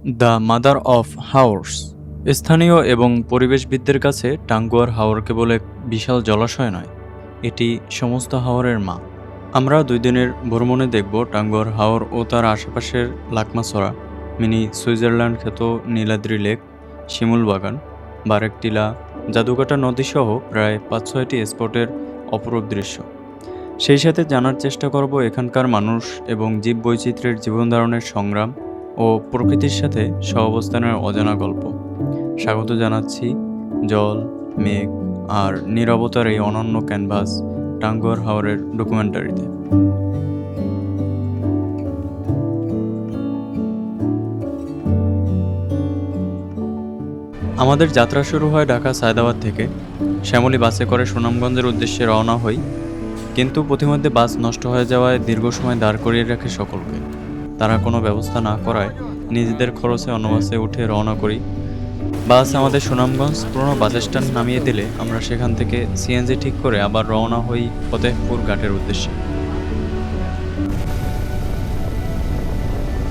The mother of হাওর্স। স্থানীয় এবং পরিবেশবিদদের কাছে টাঙ্গুয়ার হাওর কেবল এক বিশাল জলাশয় নয়, এটি সমস্ত হাওরের মা। আমরা 2 দিনের ভ্রমণে দেখব টাঙ্গুয়ার হাওর ও তার আশেপাশের লাকমাছড়া, মিনি সুইজারল্যান্ড খ্যাত নীলাদ্রি লেক, শিমুল বাগান, বারেক টিলা, জাদুকাটা নদীসহ প্রায় 5-6টি স্পটের অপরূপ দৃশ্য। সেই সাথে জানার চেষ্টা করব এখানকার মানুষ এবং জীববৈচিত্র্যের জীবনধারণের সংগ্রাম ও প্রকৃতির সাথে সহাবস্থানের অজানা গল্প। স্বাগত জানাচ্ছি জল, মেঘ আর নীরবতার এই অনন্য ক্যানভাস টাঙ্গুয়ার হাওরের ডকুমেন্টারিতে। আমাদের যাত্রা শুরু হয় ঢাকা সায়দাবাদ থেকে। শ্যামলী বাসে করে সুনামগঞ্জের উদ্দেশ্যে রওনা হই, কিন্তু পথিমধ্যে বাস নষ্ট হয়ে যাওয়ায় দীর্ঘ সময় দাঁড় করিয়ে রাখে সকলকে। তারা কোনো ব্যবস্থা না করায় নিজেদের খরচে অন্য বাসে উঠে রওনা করি। বাস আমাদের সুনামগঞ্জ পুরনো বাস স্ট্যান্ড নামিয়ে দিলে আমরা সেখান থেকে সিএনজি ঠিক করে আবার রওনা হই ফতেহপুর ঘাটের উদ্দেশ্যে।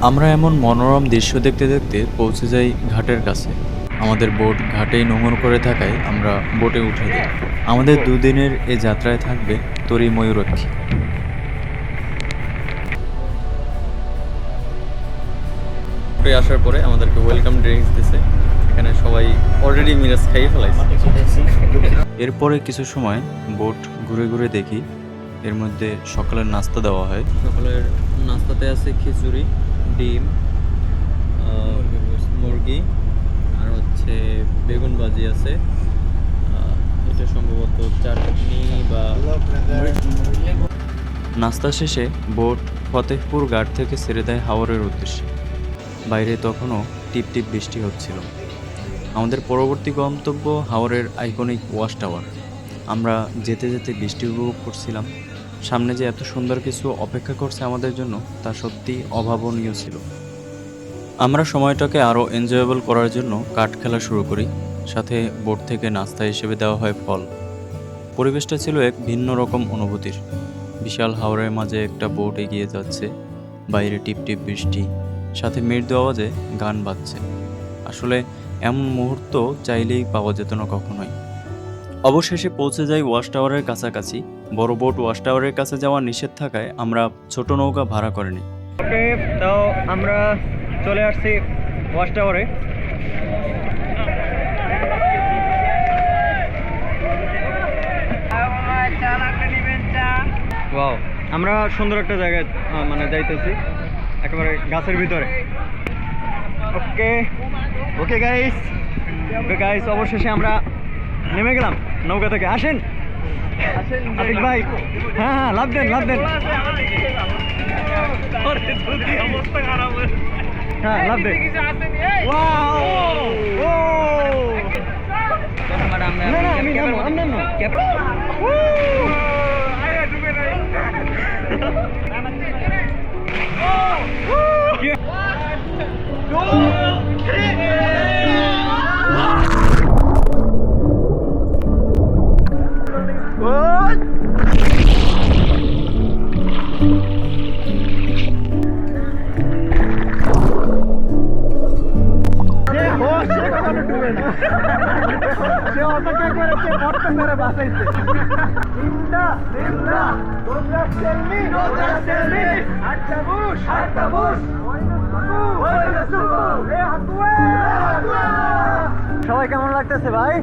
আমরা এমন মনোরম দৃশ্য দেখতে দেখতে পৌঁছে যাই ঘাটের কাছে। আমাদের বোট ঘাটেই নোঙর করে থাকায় আমরা বোটে উঠে যাই। আমাদের 2 দিনের এই যাত্রায় থাকবে তরি ময়ূরক্ষী। আসার পরে আমাদেরকে ওয়েলকাম ড্রিঙ্কস দিছে। এখানে সবাই অলরেডি মিরাজ খাইয়ে ফেলাইছে। এরপরে কিছু সময় বোট ঘুরে ঘুরে দেখি, এর মধ্যে সকালের নাস্তা দেওয়া হয়। সকালের নাস্তাতে আছে খিচুড়ি, ডিম, মুরগি আর হচ্ছে বেগুন ভাজি আছে। এটা সম্ভবত চাটনি বা নাস্তা শেষে বোট ফতেহপুর ঘাট থেকে ছেড়ে দেয় হাওরের উদ্দেশ্যে। বাইরে তখনও টিপ টিপ বৃষ্টি হচ্ছিল। আমাদের পরবর্তী গন্তব্য হাওরের আইকনিক ওয়াচ টাওয়ার। আমরা যেতে যেতে বৃষ্টি উপভোগ করছিলাম। সামনে যে এত সুন্দর কিছু অপেক্ষা করছে আমাদের জন্য তা সত্যি অভাবনীয় ছিল। আমরা সময়টাকে আরও এনজয়েবল করার জন্য কাঠ খেলা শুরু করি, সাথে বোট থেকে নাস্তা হিসেবে দেওয়া হয় ফল। পরিবেশটা ছিল এক ভিন্ন রকম অনুভূতির। বিশাল হাওরের মাঝে একটা বোট এগিয়ে যাচ্ছে, বাইরে টিপ টিপ বৃষ্টি, সাথে মৃদু আওয়াজে গান বাজছে। আসলে এমন মুহূর্ত চাইলেই পাওয়া যেত না কখনোই। অবশেষে পৌঁছে যাই ওয়াচ টাওয়ারের কাছাকাছি। বড় বোট ওয়াচ টাওয়ারের কাছে যাওয়া নিষেধ থাকায় আমরা ছোট নৌকা ভাড়া করে নিই। ওকে, তো আমরা চলে আসছি ওয়াচ টাওয়ারে। ওয়াও, আমরা সুন্দর একটা জায়গায় মানে যাইতেছি, একেবারে গাছের ভিতরে। ওকে ওকে গাইস, অবশেষে আমরা নেমে গেলাম নৌকা থেকে। আসেন আতিক ভাই, হ্যাঁ লাভ দেন। হ্যাঁ লাভ দেন। সবাই কেমন লাগতেছে ভাই?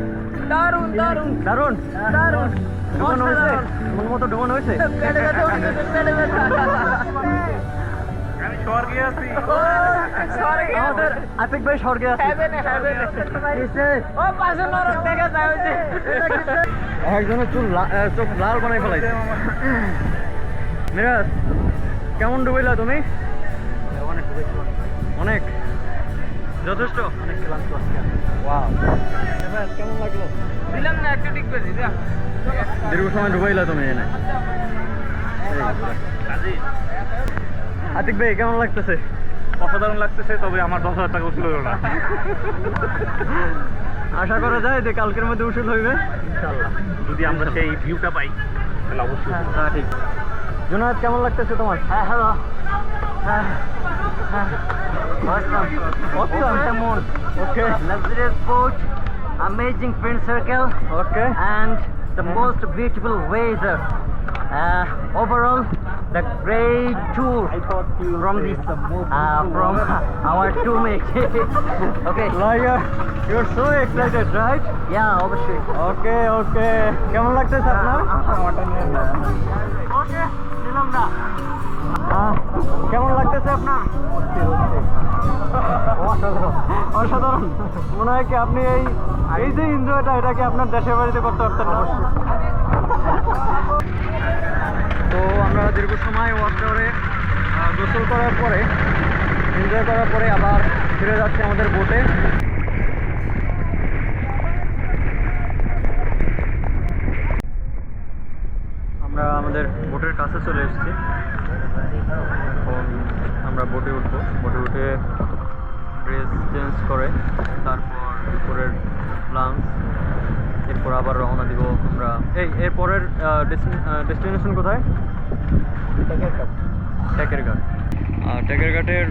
দারুন দারুন দারুন দারুন। ডুবানো হয়েছে, মন মতো ডুবানো হয়েছে। আমি স্বর্গে আছি। আমাদের আতিক ভাই স্বর্গে আছে। একজনের চোখ লাল বানাই ফেলাইছে। মিরাজ, কেমন ডুবাইলা তুমি? অনেক, যথেষ্ট। অনেক ক্লান্ত আজকে। ওয়াও, কেমন লাগলো? দিলাম না একটু ঠিক করে দিলাম। দীর্ঘ সময় ডুবাইলা তুমি এনে। আতিক ভাই কেমন লাগতেছে? অসাধারণ লাগতেছে, তবে আমার 10,000 টাকা উসুল হলো না। আশা করা যায় যে কালকের মধ্যে উসুল হইবে ইনশাআল্লাহ, যদি আমরা সেই ভিউটা পাই তাহলে অবশ্যই। হ্যাঁ ঠিক। জুনায়েদ কেমন লাগতেছে তোমার? হ্যাঁ হ্যালো, হ্যাঁ হ্যাঁ Awesome. Okay. Luxurious boat, amazing friend circle, Okay. and the most beautiful weather. Overall, the great tour from this from our tourmate. Okay. Like you're so excited, right? Yeah, obviously. Okay. কেমন লাগতেছে আপনার? Okay, নিলাম না। কেমন লাগতেছে আপনার? অসাধারণ। মনে হয় কি আপনি এই যে এনজয়টা এটা কি আপনার দেশের বাড়িতে করতে পারতেন না? তো আমরা দীর্ঘ সময় ওয়াক টাওয়ারে গোসল করার পরে এনজয় করার পরে আবার ফিরে যাচ্ছি আমাদের বোটে। আমরা আমাদের বোটের কাছে চলে এসেছি। এখন আমরা বোটে উঠবো। বোটে উঠে ড্রেস চেঞ্জ করে তারপর দুপুরের লাঞ্চ, এরপর আবার রওনা দিব আমরা। এরপরের ডেস্টিনেশন কোথায়? ট্যাকের ঘাট। ট্যাকের ঘাটের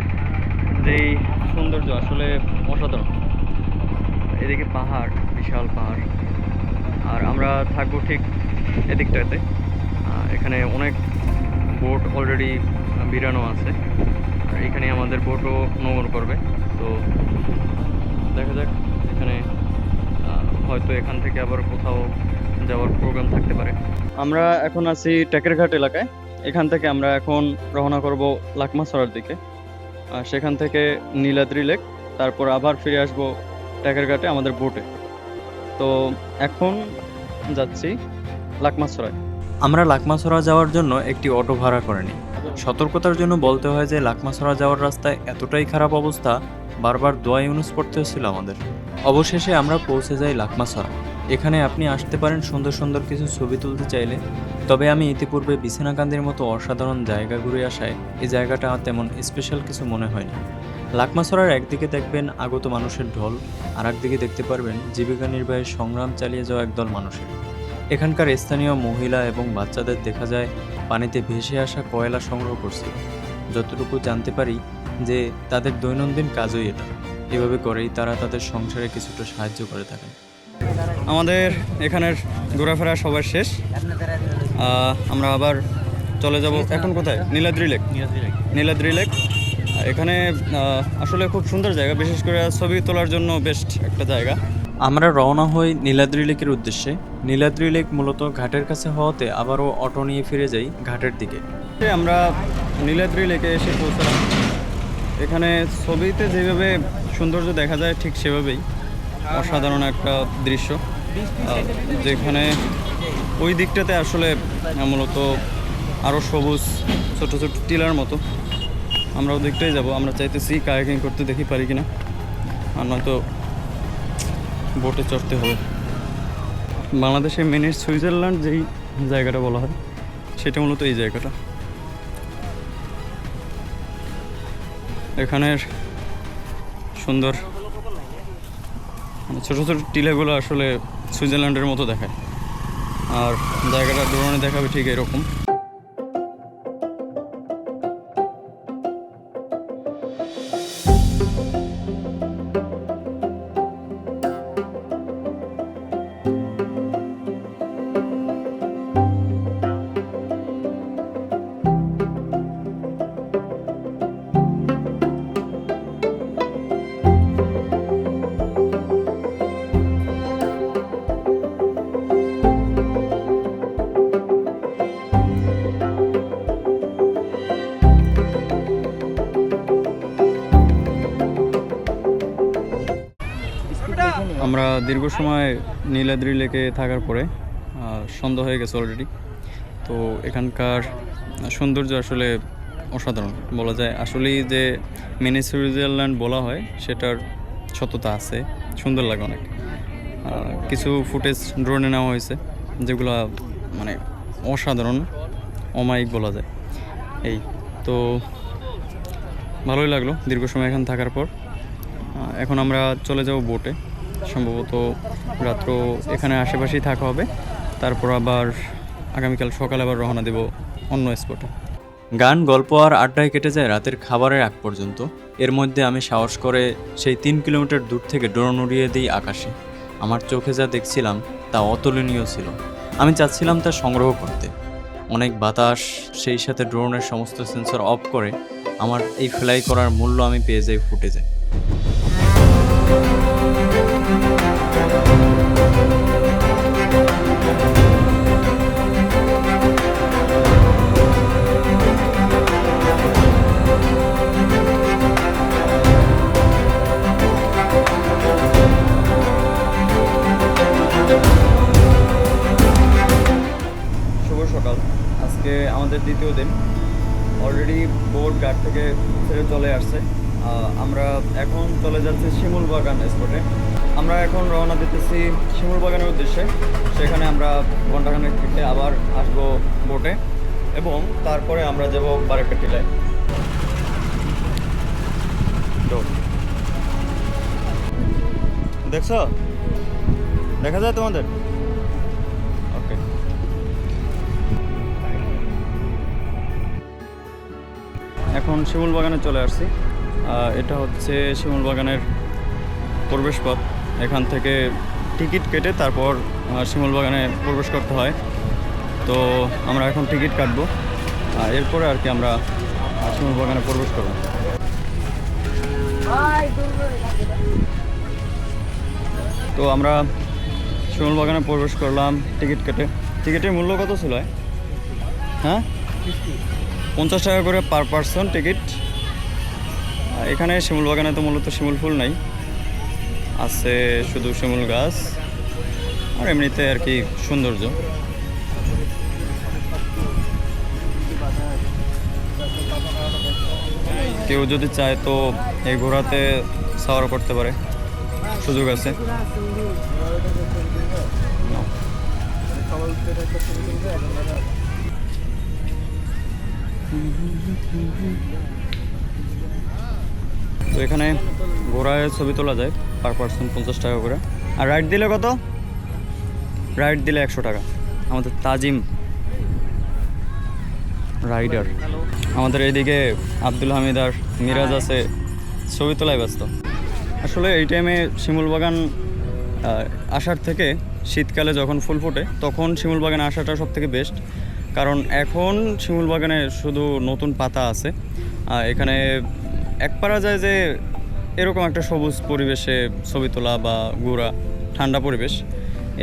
যেই সৌন্দর্য আসলে অসাধারণ। এদিকে পাহাড়, বিশাল পাহাড়, আর আমরা থাকবো ঠিক এদিকটাতে। এখানে অনেক বোট অলরেডি বিরানো আছে, আর এখানে আমাদের বোটও নোঙর করবে। তো দেখা যাক, এখানে হয়তো এখান থেকে আবার কোথাও যাওয়ার প্রোগ্রাম থাকতে পারে। আমরা এখন আছি ট্যাকের ঘাট এলাকায়। এখান থেকে আমরা এখন রওনা করব লাকমাছড়ার দিকে, আর সেখান থেকে নীলাদ্রি লেক, তারপর আবার ফিরে আসবো ট্যাকের ঘাটে আমাদের বোটে। তো এখন যাচ্ছি লাকমাছড়ায়। আমরা লাকমাছড়া যাওয়ার জন্য একটি অটো ভাড়া করে নিই। সতর্কতার জন্য বলতে হয় যে লাকমাছড়া যাওয়ার রাস্তায় এতটাই খারাপ অবস্থা, বারবার দোয়া ইউনুস পড়তে হচ্ছিল আমাদের। অবশেষে আমরা পৌঁছে যাই লাকমাছড়া। এখানে আপনি আসতে পারেন সুন্দর সুন্দর কিছু ছবি তুলতে চাইলে, তবে আমি ইতিপূর্বে বিছানাকান্দির মতো অসাধারণ জায়গা ঘুরে আসায় এই জায়গাটা তেমন স্পেশাল কিছু মনে হয়নি। লাকমাছড়ার একদিকে দেখবেন আগত মানুষের ঢল, আর একদিকে দেখতে পারবেন জীবিকা নির্বাহের সংগ্রাম চালিয়ে যাওয়া একদল মানুষের। এখানকার স্থানীয় মহিলা এবং বাচ্চাদের দেখা যায় পানিতে ভেসে আসা কয়লা সংগ্রহ করছিল। যতটুকু জানতে পারি যে তাদের দৈনন্দিন কাজই এটা। এভাবে করেই তারা তাদের সংসারে কিছুটা সাহায্য করে থাকেন। আমাদের এখানের ঘোরাফেরা সবার শেষ। আমরা আবার চলে যাব এখন কোথায়? নীলাদ্রি লেক। নীলাদ্রি লেক এখানে আসলে খুব সুন্দর জায়গা, বিশেষ করে ছবি তোলার জন্য বেস্ট একটা জায়গা। আমরা রওনা হই নীলাদ্রি লেকের উদ্দেশ্যে। নীলাদ্রি লেক মূলত ঘাটের কাছে হওয়াতে আবারও অটো নিয়ে ফিরে যাই ঘাটের দিকে। আমরা নীলাদ্রি লেকে এসে পৌঁছলাম। এখানে ছবিতে যেভাবে সৌন্দর্য দেখা যায় ঠিক সেভাবেই অসাধারণ একটা দৃশ্য, যেখানে ওই দিকটাতে আসলে মূলত আরও সবুজ ছোট ছোট টিলার মতো। আমরা ওই দিকটাই যাবো। আমরা চাইতেছি কায়াকিং করতে, দেখি পারি কিনা, আর নয়তো বোটে চড়তে হবে। বাংলাদেশের মিনি সুইজারল্যান্ড যেই জায়গাটা বলা হয় সেটা মূলত এই জায়গাটা। এখানের সুন্দর ছোট ছোট টিলাগুলো আসলে সুইজারল্যান্ডের মতো দেখায়, আর জায়গাটা ড্রোনে দেখাবে ঠিক এরকম। আমরা দীর্ঘ সময় নীলাদ্রি লেকে থাকার পরে সন্ধ্যা হয়ে গেছে অলরেডি। তো এখানকার সৌন্দর্য আসলে অসাধারণ বলা যায়। আসলেই যে মিনি সুইজারল্যান্ড বলা হয় সেটার সত্যতা আছে, সুন্দর লাগে অনেক। কিছু ফুটেজ ড্রোনে নেওয়া হয়েছে যেগুলো মানে অসাধারণ, অমায়িক বলা যায়। এই তো ভালোই লাগলো দীর্ঘ সময় এখানে থাকার পর। এখন আমরা চলে যাব বোটে। সম্ভবত রাত্র এখানে আশেপাশেই থাকা হবে, তারপর আবার আগামীকাল সকালে আবার রওনা দেব অন্য স্পটে। গান, গল্প আর আড্ডায় কেটে যায় রাতের খাবারের আগ পর্যন্ত। এর মধ্যে আমি সাহস করে সেই 3 কিলোমিটার দূর থেকে ড্রোন উড়িয়ে দিই আকাশে। আমার চোখে যা দেখছিলাম তা অতুলনীয় ছিল। আমি চাচ্ছিলাম তা সংগ্রহ করতে। অনেক বাতাস, সেই সাথে ড্রোনের সমস্ত সেন্সর অফ করে আমার এই ফ্লাই করার মূল্য আমি পেয়ে যাই ফুটেজে। শুভ সকাল। আজকে আমাদের দ্বিতীয় দিন। অলরেডি বোট ঘাট থেকে ছেড়ে চলে আসছে। আমরা এখন চলে যাচ্ছি শিমুল বাগান স্পটে। আমরা এখন রওনা দিতেছি শিমুল বাগানের উদ্দেশ্যে। সেখানে আমরা ঘন্টাখানেক থেকে আবার আসবো বোটে এবং তারপরে আমরা যাব বারেকা টিলায়। দেখছো, দেখা যায় তোমাদের? ওকে, এখন শিমুল বাগানে চলে আসছি। এটা হচ্ছে শিমুল বাগানের প্রবেশ পথ। এখান থেকে টিকিট কেটে তারপর শিমুল বাগানে প্রবেশ করতে হয়। তো আমরা এখন টিকিট কাটবো, এরপরে আর কি আমরা শিমুল বাগানে প্রবেশ করব। তো আমরা শিমুল বাগানে প্রবেশ করলাম টিকিট কেটে। টিকিটের মূল্য কত ছিল? হ্যাঁ, 50 টাকা করে পার পারসন টিকিট। এখানে শিমুল বাগানে তো মূলত শিমুল ফুল নাই, আছে শুধু শিমুল গাছ আর এমনিতে আর কি সৌন্দর্য। কেউ যদি চায় তো এই ঘোড়াতে সাওয়ার করতে পারে, সুযোগ আছে। তো এখানে ঘোড়ায় ছবি তোলা যায়, পার পারসন 50 টাকা করে। আর রাইড দিলে কত? রাইড দিলে 100 টাকা। আমাদের তাজিম রাইডার। আমাদের এইদিকে আব্দুল হামিদ আর মিরাজ আছে, ছবি তোলায় ব্যস্ত। আসলে এই টাইমে শিমুল বাগান আসার থেকে শীতকালে যখন ফুল ফোটে তখন শিমুল বাগানে আসাটা সব থেকে বেস্ট। কারণ এখন শিমুল বাগানে শুধু নতুন পাতা আছে। এখানে এক পারা যায় যে এরকম একটা সবুজ পরিবেশে ছবি তোলা বা ঘোরা, ঠান্ডা পরিবেশ,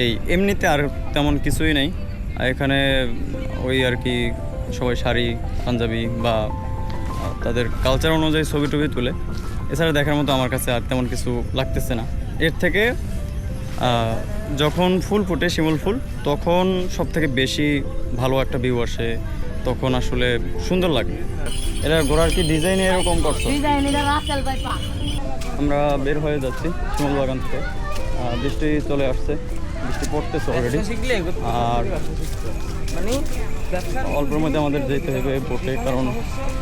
এই এমনিতে আর তেমন কিছুই নেই। এখানে ওই আর কি সবাই শাড়ি পাঞ্জাবি বা তাদের কালচার অনুযায়ী ছবি টবি তুলে। এছাড়া দেখার মতো আমার কাছে আর তেমন কিছু লাগতেছে না। এর থেকে যখন ফুল ফুটে শিমুল ফুল, তখন সব থেকে বেশি ভালো একটা ভিউ আসে, তখন আসলে সুন্দর লাগে। এটা ঘোড়ার কি ডিজাইন এরকম করছো? আমরা বের হয়ে যাচ্ছি শিমুল বাগান থেকে। বৃষ্টি চলে আসছে, বৃষ্টি পড়তেছে অলরেডি। আর অল্পের মধ্যে আমাদের যেতে হবে বোটে, কারণ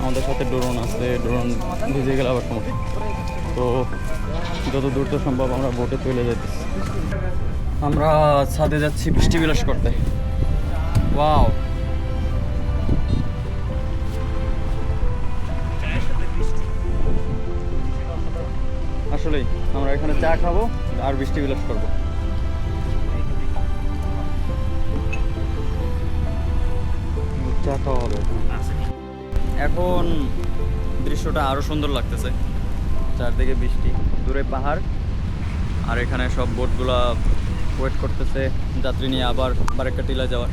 আমাদের সাথে ড্রোন আছে, ড্রোন ভিজে গেলে আবার সমস্যা। তো যত দ্রুত সম্ভব আমরা বোটে চলে যেতেছি। আমরা ছাদে যাচ্ছি বৃষ্টি বিলাস করতে। ওয়াও, আসলেই আমরা এখানে চা খাবো আর বৃষ্টি বিলাস করবো। চা খাওয়া হবে। এখন দৃশ্যটা আরো সুন্দর লাগতেছে, চারদিকে বৃষ্টি, দূরে পাহাড়, আর এখানে সব বোটগুলা ওয়েট করতেছে যাত্রী নিয়ে আবার বারেকা টিলা যাওয়ার।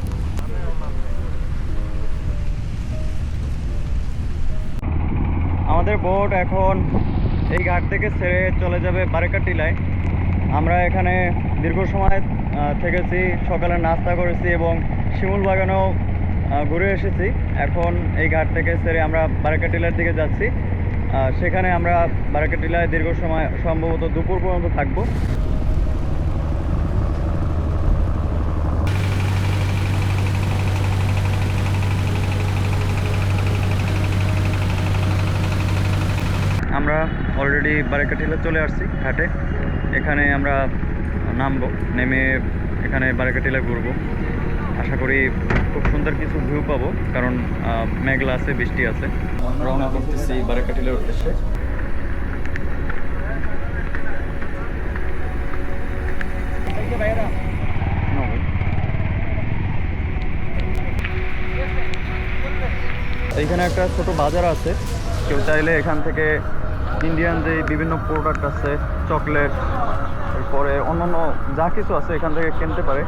আমাদের বোট এখন এই ঘাট থেকে ছেড়ে চলে যাবে বারেকা টিলায়। আমরা এখানে দীর্ঘ সময় থেকেছি, সকালে নাস্তা করেছি এবং শিমুল বাগানেও ঘুরে এসেছি। এখন এই ঘাট থেকে ছেড়ে আমরা বারেকা টিলার দিকে যাচ্ছি। সেখানে আমরা বারেকা টিলায় দীর্ঘ সময়, সম্ভবত দুপুর পর্যন্ত থাকবো। আমরা অলরেডি বারেকা টিলা চলে আসছি ঘাটে। এখানে আমরা নামবো, নেমে এখানে বারেকা টিলা ঘুরবো। আশা করি খুব সুন্দর কিছু ভিউ পাবো, কারণ মেঘলা আছে, বৃষ্টি আছে। রওনা করতেছি বারেকাটিলের উদ্দেশ্যে। এইখানে একটা ছোট বাজার আছে, কেউ চাইলে এখান থেকে ইন্ডিয়ান যে বিভিন্ন প্রোডাক্ট আছে, চকলেট, এরপরে অন্যান্য যা কিছু আছে এখান থেকে কিনতে পারে,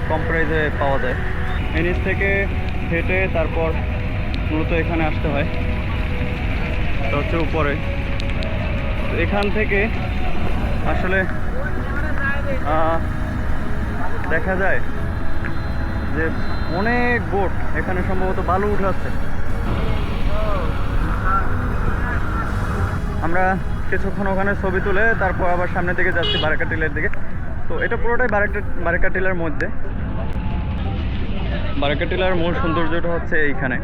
কম প্রাইসে পাওয়া যায়। এই নিচ থেকে হেঁটে তারপর মূলত এখানে আসতে হয়, এটা হচ্ছে উপরে। এখান থেকে আসলে দেখা যায় যে অনেক বোট এখানে সম্ভবত বালু উঠাচ্ছে। আমরা কিছুক্ষণ ওখানে ছবি তুলে তারপর আবার সামনের দিকে যাচ্ছি বারেকাটিলের দিকে। তো এটা পুরোটাই বারেকাটিলার মধ্যে। বারেকাটিলার মূল সৌন্দর্যটা হচ্ছে এইখানে,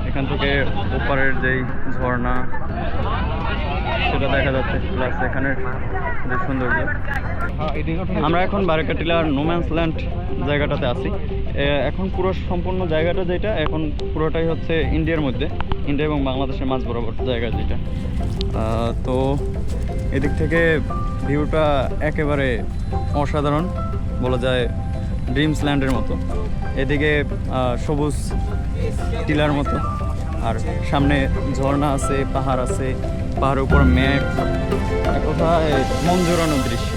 এখান থেকে ওপারের যেই ঝর্ণা সেটা দেখা যাচ্ছে, প্লাস এখানের যে সৌন্দর্য। আমরা এখন বারেকাটিলার নোম্যান্স ল্যান্ড জায়গাটাতে আছি। এখন পুরো সম্পূর্ণ জায়গাটা যেটা, এখন পুরোটাই হচ্ছে ইন্ডিয়ার মধ্যে, ইন্ডিয়া এবং বাংলাদেশের মাঝ বরাবর জায়গা যেটা। তো এদিক থেকে ভিউটা একেবারে অসাধারণ, বলা যায় ড্রিমস ল্যান্ডের মতো। এদিকে সবুজ টিলার মতো, আর সামনে ঝর্ণা আছে, পাহাড় আছে, পাহাড়ের উপর মেঘ, এক কথায় মন জোড়ানো দৃশ্য।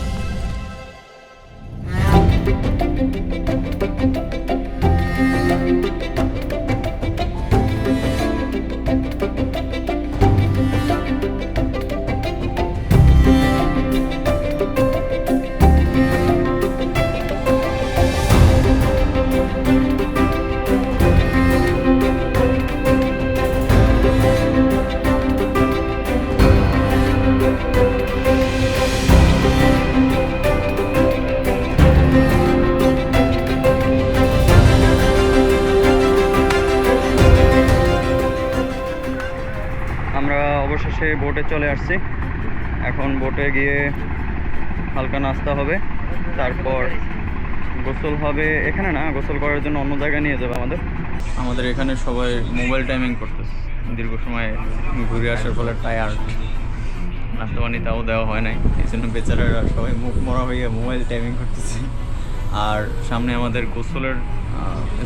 আমরা অবশেষে বোটে চলে আসছি। এখন বোটে গিয়ে হালকা নাস্তা হবে, তারপর গোসল হবে। এখানে না, গোসল করার জন্য অন্য জায়গায় নিয়ে যাবে আমাদের এখানে সবাই মোবাইল টাইমিং করতেছে, দীর্ঘ সময় ঘুরে আসার ফলে টায়ার্ড, নাস্তা পানি তাও দেওয়া হয় নাই, এই জন্য বেচারারা সবাই মুখ মরা হয়ে মোবাইল টাইমিং করতেছে। আর সামনে আমাদের গোসলের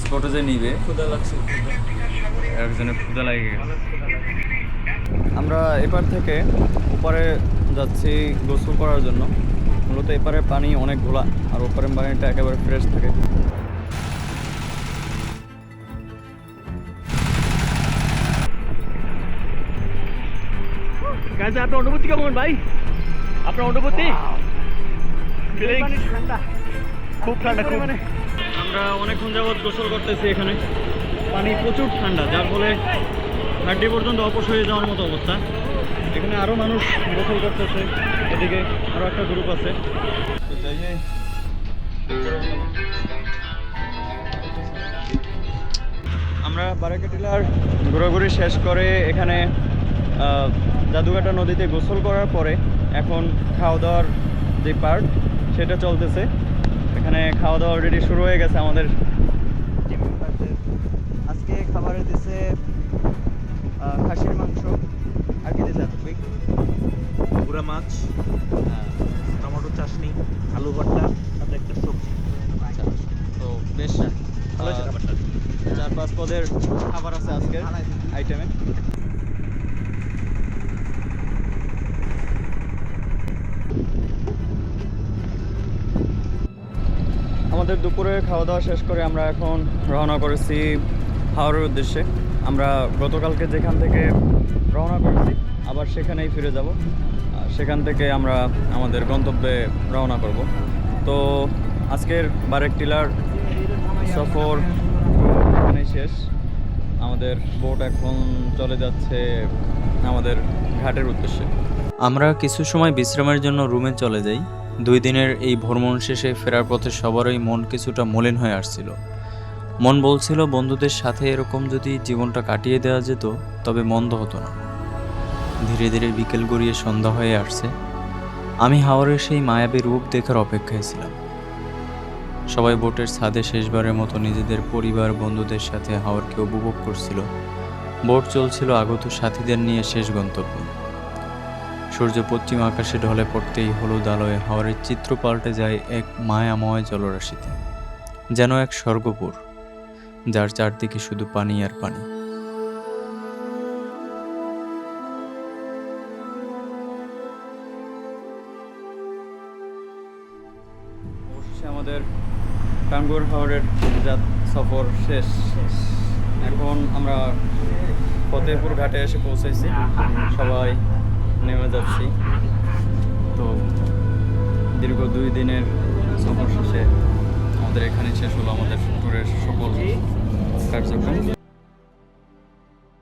স্পটে যে নিবে, ক্ষুধা লাগছে, একজনের ক্ষুধা লাগে গেছে। আমরা এপার থেকে ওপারে যাচ্ছি গোসল করার জন্য। মূলত এপারে পানি অনেক ঘোলা, আর ওপারের পানিটা একেবারে ফ্রেশ থাকে। আপনার অনুভূতি কেমন ভাই? আপনার অনুভূতি? খুব ঠান্ডা, খুব। আমরা অনেকক্ষণ যাবৎ গোসল করতেছি, এখানে পানি প্রচুর ঠান্ডা, যার ফলে হাড্ডি পর্যন্ত অপস হয়ে যাওয়ার মতো অবস্থা। এখানে আরও মানুষ গোসল করতেছে, এদিকে আরও একটা গ্রুপ আছে। আমরা বারেকাটিলার ঘোরাঘুরি শেষ করে এখানে জাদুঘাটা নদীতে গোসল করার পরে এখন খাওয়া দাওয়ার যে পার্ট সেটা চলতেছে। এখানে খাওয়া দাওয়া অলরেডি শুরু হয়ে গেছে আমাদের। আজকে খাবারে দিছে খাসির মাংস, আর কি দিছে পুরা মাছ, টমেটো চাটনি, আলু ভর্তা, সাথে একটা সবজি। আচ্ছা, তো বেশ ভালো হয়েছে খাবারটা। 4-5 পদের খাবার আছে আজকের আইটেমে। আমাদের দুপুরে খাওয়া দাওয়া শেষ করে আমরা এখন রওনা করেছি হাওড়ের উদ্দেশ্যে। আমরা গতকালকে যেখান থেকে রওনা করেছি আবার সেখানেই ফিরে যাব, সেখান থেকে আমরা আমাদের গন্তব্যে রওনা করব। তো আজকের বারেকটিলার সফর এখানেই শেষ। আমাদের বোট এখন চলে যাচ্ছে আমাদের ঘাটের উদ্দেশ্যে। আমরা কিছু সময় বিশ্রামের জন্য রুমে চলে যাই। 2 দিনের এই ভ্রমণ শেষে ফেরার পথে সবারই মন কিছুটা মলিন হয়ে আসছিল। মন বলছিল বন্ধুদের সাথে এরকম যদি জীবনটা কাটিয়ে দেওয়া যেত তবে মন্দ হতো না। ধীরে ধীরে বিকেল গড়িয়ে সন্ধ্যা হয়ে আসছে। আমি হাওরের সেই মায়াবী রূপ দেখার অপেক্ষায় ছিলাম। সবাই বোটের ছাদে শেষবারের মতো নিজেদের পরিবার বন্ধুদের সাথে হাওরকে উপভোগ করছিল। বোট চলছিল আগত সাথীদের নিয়ে শেষ গন্তব্যে। সূর্য পশ্চিম আকাশে ঢলে পড়তেই হলুদ আলোয় হাওরের চিত্র পাল্টে যায় এক মায়াময় জলরাশিতে, যেন এক স্বর্গপুর যার চারদিকে শুধু পানি আর পানি। অবশেষে আমাদের টাঙ্গুয়ার হাওরের সফর শেষ। এখন আমরা ফতেহপুর ঘাটে এসে পৌঁছেছি, সবাই নেমে যাচ্ছি। তো দীর্ঘ 2 দিনের সফর শেষে আমাদের এখানে শেষ হলো আমাদের ট্যুরের সকল কার্যক্রম।